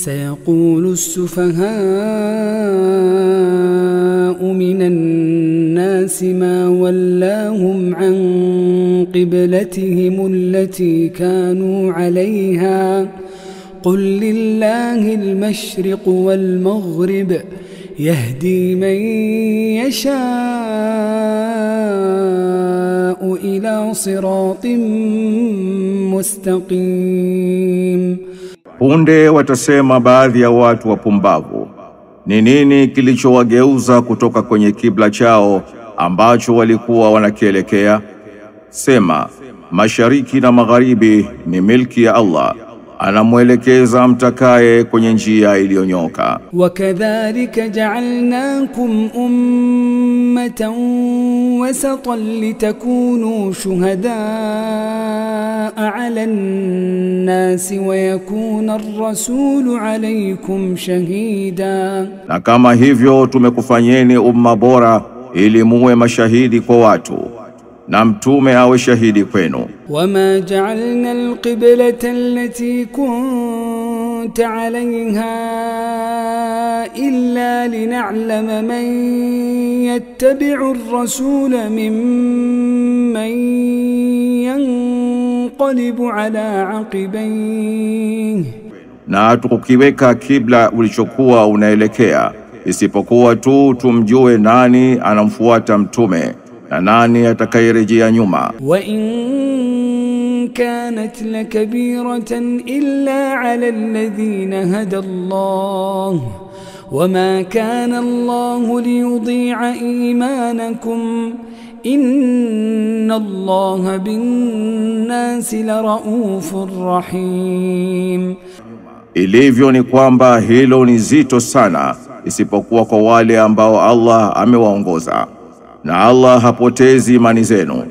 سيقول السفهاء من الناس ما ولاهم عن قبلتهم التي كانوا عليها قل لله المشرق والمغرب يهدي من يشاء إلى صراط مستقيم. Punde watasema baadhi ya watu wapumbavu, ni nini kilichowageuza kutoka kwenye kibla chao ambacho walikuwa wanakielekea? Sema, mashariki na magharibi ni milki ya Allah, anamuelekeza mtakaye kwenye njia iliyonyoka. Wakadhalika ja'alnakum ummatan wasatan litakunu shuhadaa 'ala an-nasi wa yakuna ar-rasulu 'alaykum shahida. Na kama hivyo tumekufanyeni umma bora ili muwe mashahidi kwa watu na mtume awe shahidi kwenu. Wama ja'alna al-qiblata allati kunta 'alayha illa lin'alama man yattabi'u ar-rasula mimman yanqalibu 'ala 'aqibayhi. Na tukukiweka kibla ulichokuwa unaelekea isipokuwa tu tumjue nani anamfuata mtume na nani atakayerejea nyuma. Wa in kanat lakabiratan illa 'ala alladhina hada Allah wama kana Allah liyudhi'a imanakum inna Allah bin-nasi laraufur rahim. Ilivyo ni kwamba hilo ni zito sana isipokuwa kwa wale ambao Allah amewaongoza, na Allah hapotezi imani zenu.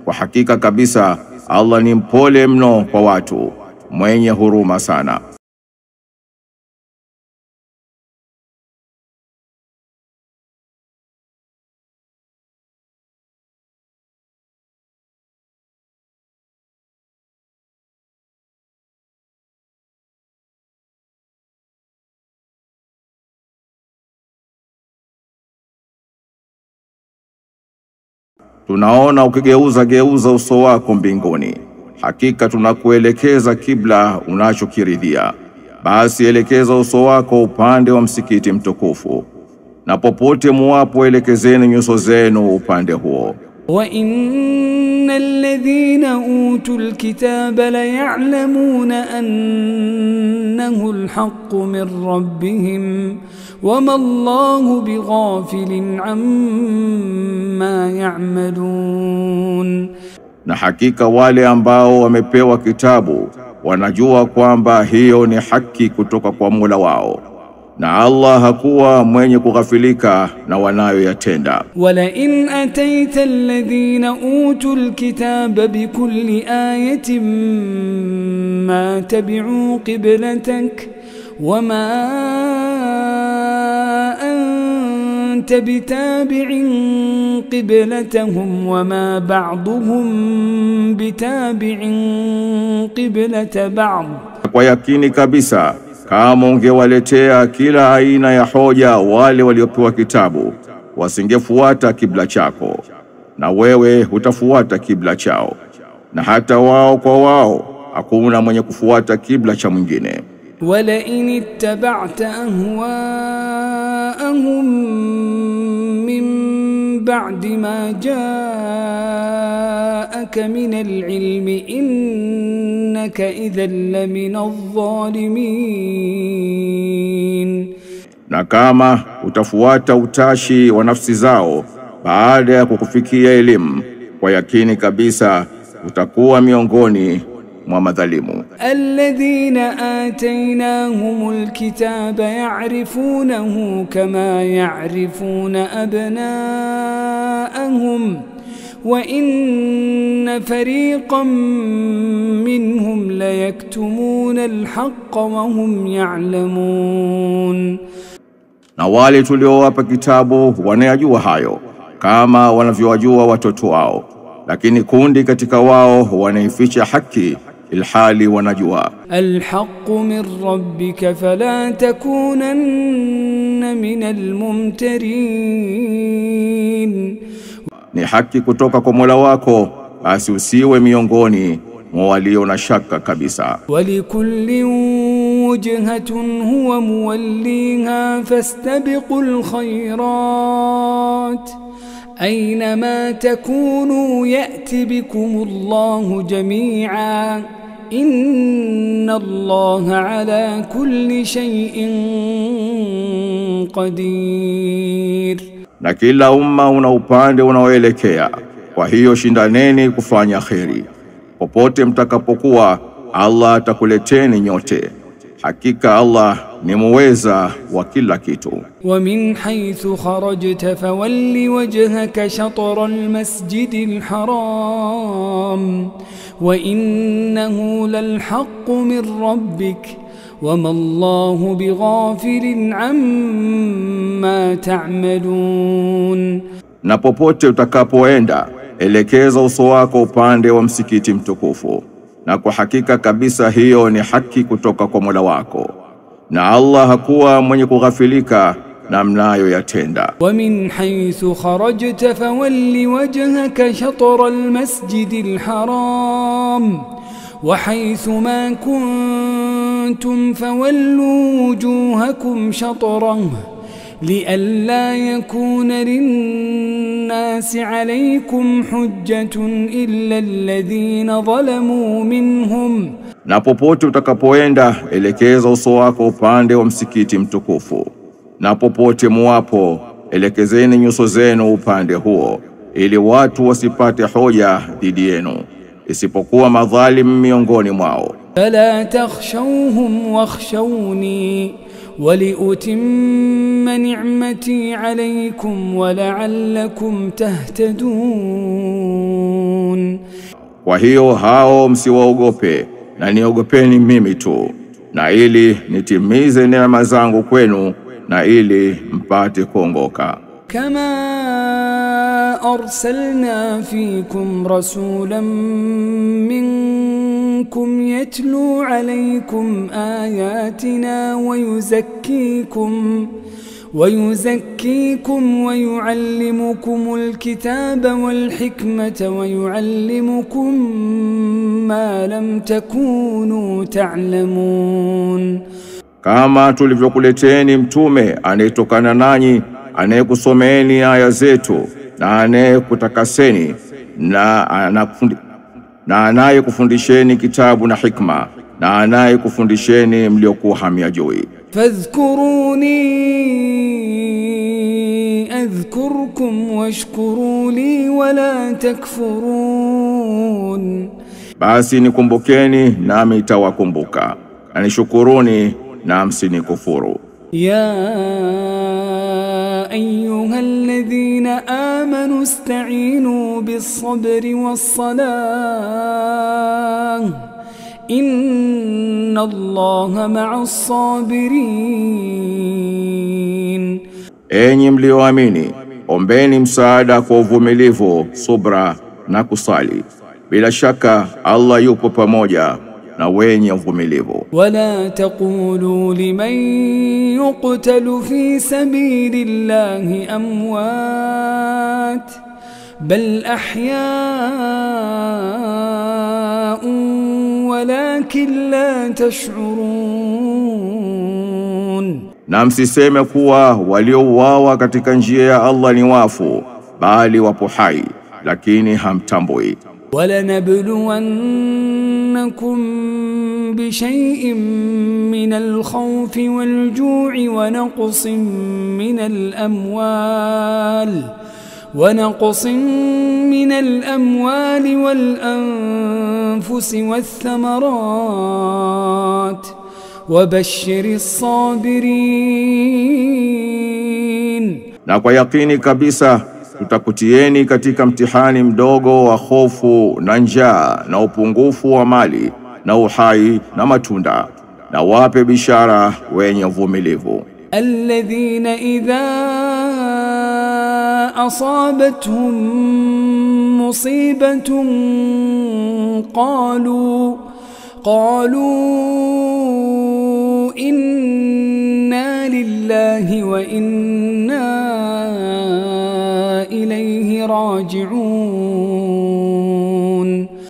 Kwa hakika kabisa Allah ni mpole mno kwa watu, mwenye huruma sana. Tunaona ukigeuza uso wako mbinguni, hakika tunakuelekeza kibla unachokiridhia. Basi elekeza uso wako upande wa msikiti mtukufu, na popote muwapo elekezeni nyuso zenu upande huo. Wa innal ladhina utul kitaba la ya'lamuna annahu al-haqqu min rabbihim wama Allahu bighafilin amma ya'malun. Na hakika wale ambao wamepewa kitabu wanajua kwamba hiyo ni haki kutoka kwa Mola wao, na Allah hakuwa mwenye kughafilika na wanayoyatenda. Wala in ataita alladhina utul kitaba bikulli ayatin ma tabi'u qiblatak wama anta bitabi'in qiblatahum wama ba'duhum bitabi'in qiblata ba'd. Kwa yakini kabisa kama ungewaletea kila aina ya hoja wale waliopewa kitabu, wasingefuata kibla chako, na wewe hutafuata kibla chao, na hata wao kwa wao hakuna mwenye kufuata kibla cha mwingine. Wala in ittaba'ta ahwa'ahum min ba'di ma ja'aka min al-'ilmi innaka idhan lamina adh-dhalimin. Na kama utafuata utashi wa nafsi zao baada ya kukufikia elimu, kwa yakini kabisa utakuwa miongoni mwa madhalimu. Alladhina atainahumul kitaba ya'rifunahu kama ya'rifuna abna'ahum wa inna fariqan minhum la yaktumuna al-haqqa wa hum ya'lamun. Na wale tuliowapa kitabu wanayajua hayo kama wanavyowajua watoto wao, lakini kundi katika wao wanaificha haki ilhali wanajua. Alhaqqu min rabbika fala takunanna minal mumtarin, ni haki kutoka kwa Mola wako, basi usiwe miongoni mwa walio na shaka kabisa. Walikulli wajhatun huwa muwalliha fastabiqul khairat aynama takunu ya'ti bikumullahu jami'an inna Allaha ala kulli shay'in qadir. Na kila umma una upande unaoelekea, kwa hiyo shindaneni kufanya kheri. Popote mtakapokuwa, Allah atakuleteni nyote. Hakika Allah ni muweza wa kila kitu. Wa min haythu kharajta fawalli wajhaka shatra almasjidil haram wa innahu lalhaqqu min rabbik wama Allahu bighafilin amma ta'malun. Na popote utakapoenda, elekeza uso wako upande wa msikiti mtukufu, na kwa hakika kabisa hiyo ni haki kutoka kwa Mola wako, na Allah hakuwa mwenye kughafilika na mnayoyatenda. Wa min haythu kharajta fawalli wajhaka shatra almasjidil haram wa haythu ma kuntum fawallu wujuhakum shatrahu لئلا يكون للناس عليكم حجة إلا الذين ظلموا منهم. Na popote utakapoenda, elekeza uso wako upande wa msikiti mtukufu, na popote muwapo, elekezeni nyuso zenu upande huo, ili watu wasipate hoja dhidi yenu, isipokuwa madhalim miongoni mwao. Fala takhshawhum wakhshawni ولأتم نعمتي عليكم ولعلكم تهتدون. Kwa hiyo hao msiwaogope, na niogopeni mimi tu, na ili nitimize neema zangu kwenu, na ili mpate kuongoka. Kama arsalna fikum rasulan minkum yatlu alaykum ayatina ويزكيكم ويعلمكم الكتاب والحكمة ويعلمكم ما لم تكونوا تعلمون. Kama tulivyokuleteni mtume anayetokana nanyi, anayekusomeni aya zetu, na anayekutakaseni, na anayekufundisheni kitabu na hikma, na anayekufundisheni mliokuwa hamyajui. Fadhkuruni adhkurkum washkuru li wala takfurun, basi nikumbukeni nami nitawakumbuka, na nishukuruni na msinikufuru. Ya ayyuhalladhina amanu ista'inu bis-sabri was-salah inna Allaha ma'as sabirin. Enyi mlioamini, ombeni msaada kwa uvumilivu, subra na kusali. Bila shaka Allah yupo pamoja na wenye uvumilivu. Wala taqulu liman yuqtalu fi sabilillahi amwat bal ahya'un walakin la tash'urun. Na msiseme kuwa waliouawa katika njia ya Allah ni wafu, bali wapo hai, lakini hamtambui. وَلَنَبْلُوَنَّكُمْ بِشَيْءٍ مِّنَ الْخَوْفِ وَالْجُوعِ ونقص من الأموال والأنفس والثمرات وبشر الصابرين. Na kwa yakini kabisa tutakutieni katika mtihani mdogo wa hofu na njaa na upungufu wa mali na uhai na matunda, na wape bishara wenye uvumilivu. Alladhina idha asabatuhum musibatun قالوا إنا لله وإنا إليه راجعون.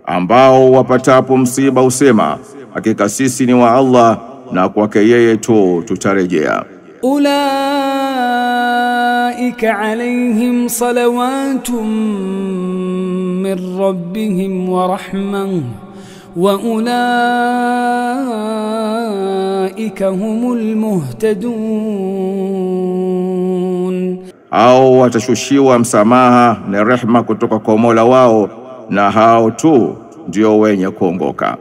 Ambao wapatapo msiba usema, hakika sisi ni wa Allah na kwake yeye tu tutarejea. Ulaika alayhim salawatun min rabbihim wa rahmah wa ulaika humul muhtadun. Hao watashushiwa msamaha na rehema kutoka kwa Mola wao, na hao tu ndio wenye kuongoka.